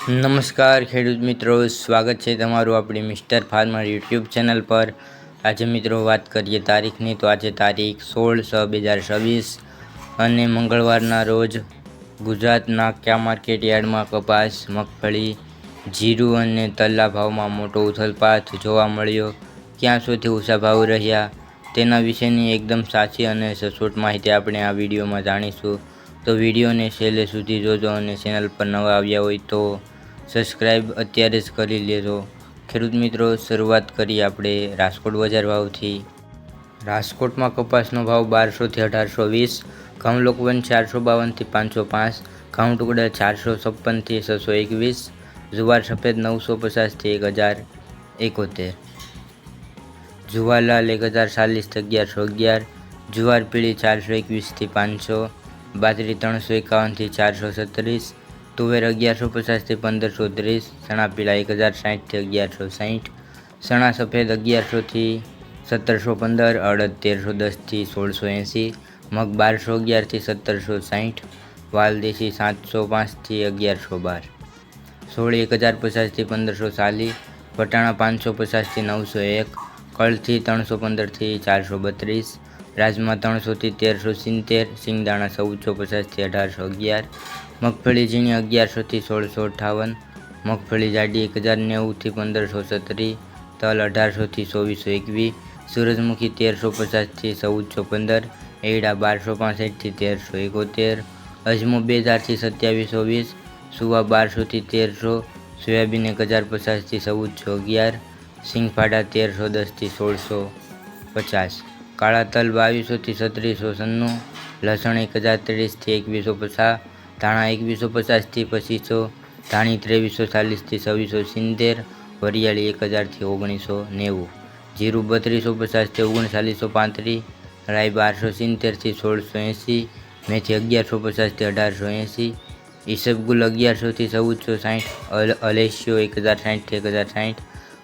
નમસ્કાર ખેડૂત મિત્રો, સ્વાગત છે તમારું આપણી મિસ્ટર ફાર્મર યુટ્યુબ ચેનલ પર। આજે મિત્રો વાત કરીએ તારીખની, તો આજે તારીખ 16/6/2026 અને મંગળવારના રોજ ગુજરાતના કયા માર્કેટ યાર્ડમાં કપાસ, મગફળી, જીરું અને તલના ભાવમાં મોટો ઉથલપાથ જોવા મળ્યો, ક્યાં સૌથી ઓછા ભાવ રહ્યા, તેના વિશેની એકદમ સાચી અને સચોટ માહિતી આપણે આ વિડીયોમાં જાણીશું। તો વિડીયોને છેલ્લે સુધી જોજો અને ચેનલ પર નવા આવ્યા હોય તો સબસ્ક્રાઈબ અત્યારે જ કરી લેજો। ખેડૂત મિત્રો, શરૂઆત કરીએ આપણે રાજકોટ બજાર ભાવથી। રાજકોટમાં કપાસનો ભાવ 1200 થી 1820, ઘઉં લોકવન 452 થી 505, ઘઉં ટુકડા 456 થી 621, જુવાર સફેદ 950 થી 1071, જુવાર લાલ 1040 થી 1111, જુવાર પીળી 421 થી 500, બાજરી 351 થી 436, તુવેર 1150 થી 1530, ચણા પીળા 1060 થી 1160, ચણા સફેદ 1100 થી 1715, અડદ 1310 થી 1680, મગ 1211 થી 1760, વાલ દેશી 705 થી 1112, સોળી 1050 થી 1540, વટાણા 550 થી 901, કળથી 315 થી 432, રાજમા 300 થી 1370, સિંગદાણા 1450 થી 1811, મગફળી ઝીણી 1100 થી 1658, મગફળી જાડી 1090 થી 1570, તલ 1800 થી 2421, સૂરજમુખી 1350 થી 1415, એરડા 1265 થી 1371, અજમો 2000 થી 2720, સુવા 1200 થી 1300, સોયાબીન 1050 થી 1411, સિંગફાડા 1310 થી 1650, કાળા તલ 2200 થી 3796, લસણ 1030 થી 2150, ધાણા 2150 થી 2500, ધાણી 2340 થી 2670, વરિયાળી 1000 થી 1990, જીરું 3250 થી 3935, રાઈ 1270 થી 1680, મેથી 1150 થી 1880, ઈસબગુલ 1100 થી 1460, અલેશિયો 1060 થી 1060,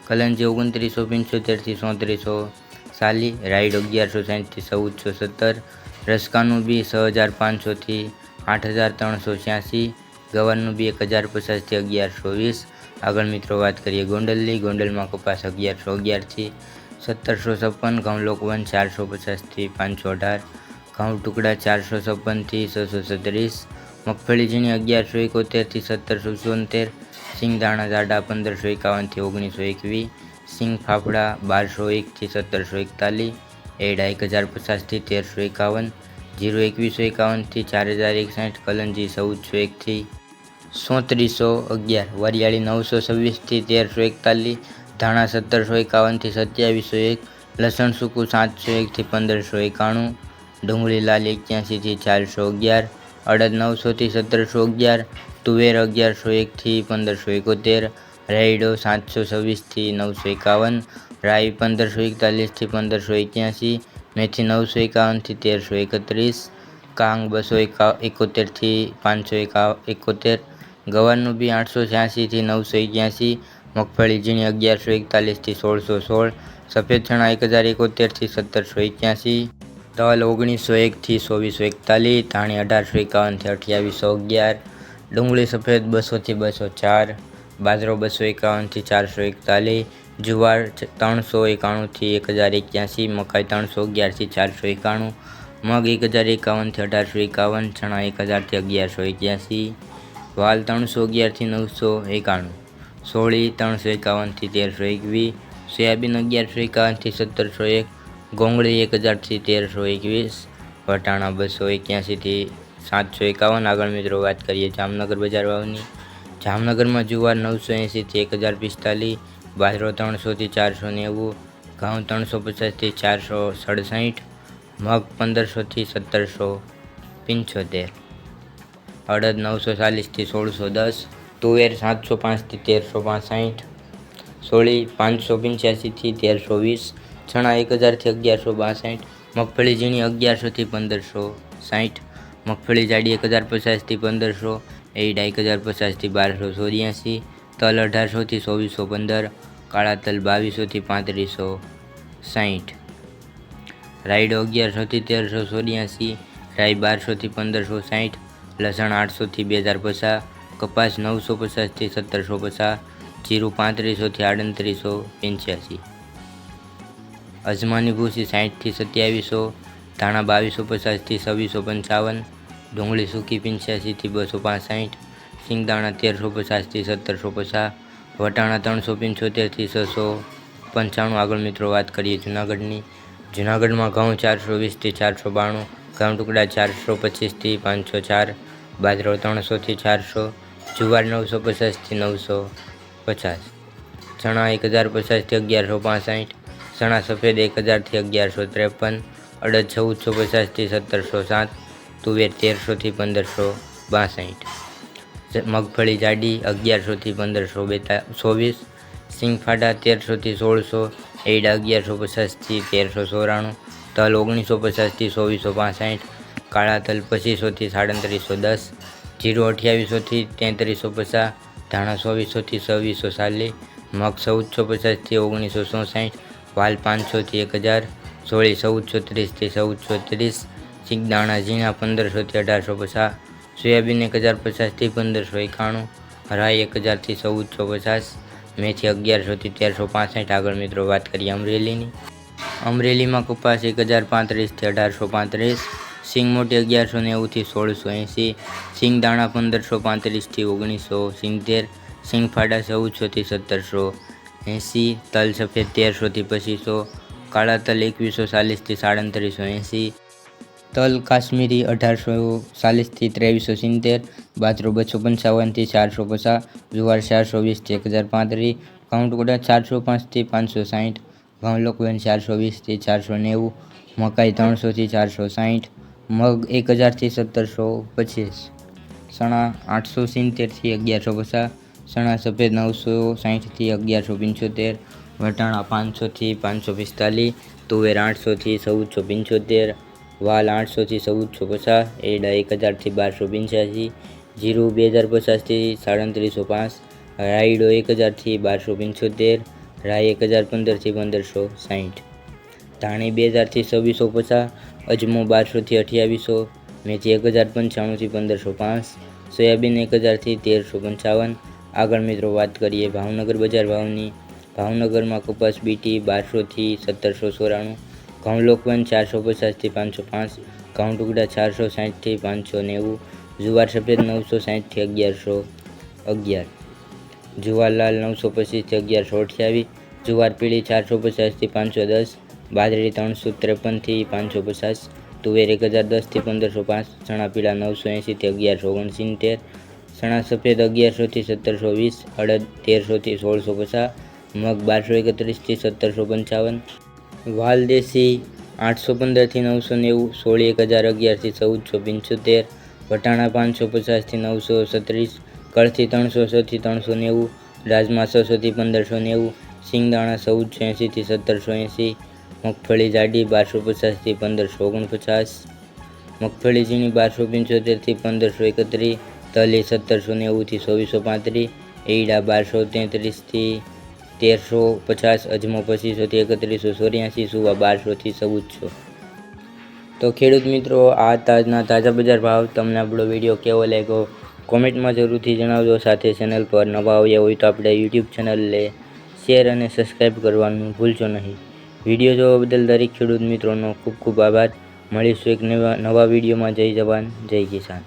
કલંજી 2975 થી 3440, રાયડો 1160 થી 1417, રસકાનું બી 6500 થી 8386, ગવારનું બી 1050 થી 1120। આગળ મિત્રો વાત કરીએ ગોંડલની। ગોંડલમાં કપાસ 1111 થી 1756, ઘઉં લોકવન 450 થી 518, ઘઉં ટુકડા 456 થી 637, મગફળી ઝીણી 1171 થી 1774, સિંગદાણા જાડા 1551 થી 1921, સિંગ ફાફડા 1201 થી 1741, એરડા 1050 થી 1351, જીરું 2151 થી 4061, કલંજી 1401 થી 3411, વરિયાળી 926 થી 1341, ધાણા 1751 થી 2701, લસણ સૂકું 701 થી 1591, ડુંગળી લાલ 81 થી 411, અડદ 900 થી 1711, તુવેર 1101 થી 1571, રાયડો 726 થી 951, રાઈ 1541 થી 1581, મેથી 951 થી 1331, કાંગ 271 થી 571, ગવારનું બી 886 થી 981, મગફળી ઝીણી 1141 થી 1616, સફેદ ચણા 1071 થી 1781, તલ 1901 થી 2441, ધાણી 1851 થી 2811, ડુંગળી સફેદ 200 થી 204, બાજરો 251 થી 441, જુવાર 391 થી 1081, મકાઈ 311 થી 491, મગ 1051 થી 1851, ચણા 1000 થી 1181, વાલ 311 થી 991, સોળી 351 થી 1321, સોયાબીન 1151 થી 1701, ગોંગળી 1000 થી 1321, વટાણા 281 થી 751। આગળ મિત્રો વાત કરીએ જામનગર બજાર ભાવની। જામનગરમાં જુવાર 980 થી 1045, બાજરો 300 થી 490, ઘઉં 350 થી 467, મગ 1500 થી 1775, અડદ 940 થી 1610, તુવેર 705 થી 1365, સોળી 585 થી 1320, ચણા 1000 થી 1162, મગફળી ઝીણી 1100 થી 1560, મગફળી જાડી 1050 થી 1500, એરડા 1050 થી 1284, તલ 1800 થી 2415, કાળા તલ 2200 થી 3560, રાયડો 1100 થી 1384, રાઈ 1200 થી 1560, લસણ 800 થી 2050, કપાસ 950થી 1750, જીરું 3500થી 3885, અજમાની ભૂસી 60થી 2700, ધાણા 2250થી 2655, ડુંગળી સૂકી 85થી 265, સિંગદાણા 1350થી 1750, વટાણા 375થી 695। આગળ મિત્રો વાત કરીએ જૂનાગઢની। જૂનાગઢમાં ઘઉં 420થી 492, ઘઉં ટુકડા 425થી 504, બાજરો 300થી 400, જુવાર 950થી 950, ચણા 1050થી 1165, ચણા સફેદ 1000થી 1153, અડદ 1450થી 1707, તુવેર 1300થી 1562, મગફળી જાડી 1100થી 1524, સિંગફાડા 1300થી 1600, એડા 1150થી 1394, તલ 1950થી 2465, કાળા તલ 2500થી 3710, જીરું 2800થી 3350, ધાણા 2400થી 2640, મગ 1450થી 1967, વાલ 500થી 1000, સોળી 1430થી 1430, સિંગદાણા ઝીણા 1500થી 1850, સોયાબીન 1050થી 1591, રાઈ 1000થી 1450, મેથી 1100થી 1365। આગળ મિત્રો વાત કરીએ અમરેલીની। અમરેલીમાં કપાસ 1035થી 1835, સિંગ મોટી 1190થી 1680, સિંગદાણા 1535થી 1970, સિંગફાડા 1400થી 1780, તલ સફેદ 1300થી 2500, કાળા તલ 2140થી 3780, તલ કાશ્મીરી 1840થી 2370, બાજરો 255થી 450, જુવાર 420થી 1035, ઘઉં ટુકડા 405થી 560, ઘઉં લોકવેન 420થી 490, મકાઈ 300થી 460, મગ 1000થી 1725, ચણા 870થી 1150, ચણા સફેદ 960થી 1175, વટાણા 500થી 545, તુવેર 800થી 1475, વાલ 800થી 1450, એડા 1000થી 1285, જીરું 2050થી 3705, રાયડો 1000થી 1275, રાઈ 1015થી 1560, ધાણી 2000થી 2650, અજમો 1200થી 2800, મેથી 1095થી 1505, સોયાબીન 1000થી 1355। આગળ મિત્રો વાત કરીએ ભાવનગર બજાર ભાવની। ભાવનગરમાં કપાસ બીટી 1200થી 1794, ઘઉં લોકવન 450થી 505, ઘઉં ટુકડા 460થી 590, જુવાર સફેદ 960થી 1111, જુવાર લાલ 925થી 1128, જુવાર પીળી 450થી 510, બાજરી 353થી 550, તુવેર 1010થી 1505, ચણા પીળા 980થી 1169, ચણા સફેદ 1100થી 1720, અડદ 1300થી 1650, મગ 1231થી 1755, વાલ દેશી 815થી 990, સોળી 1011થી 1475, વટાણા 550થી 937, કળથી 306થી 390, રાજમા 600થી 1590, સિંગદાણા 1480થી 1780, મગફળી જાડી 1250થી 1549, મગફળી ઝીણી 1275થી 1531, તલી 1790થી 2435, એડા 1233થી 1350, અજમો 2500થી 3184, સુવા 1200થી 1400। તો ખેડૂત મિત્રો આ તાજના તાજા બજાર ભાવ। તમને આપણો વિડીયો કેવો લાગ્યો કોમેન્ટમાં જરૂરથી જણાવજો। સાથે ચેનલ પર નવા આવ્યા હોય તો આપણે યુટ્યુબ ચેનલને શેર અને સબસ્ક્રાઈબ કરવાનું ભૂલશો નહીં। વિડીયો જોવા બદલ દરેક ખેડૂત મિત્રોનો ખૂબ ખૂબ આભાર। મળીશું એક નવા વિડીયોમાં। જય જવાન જય કિસાન।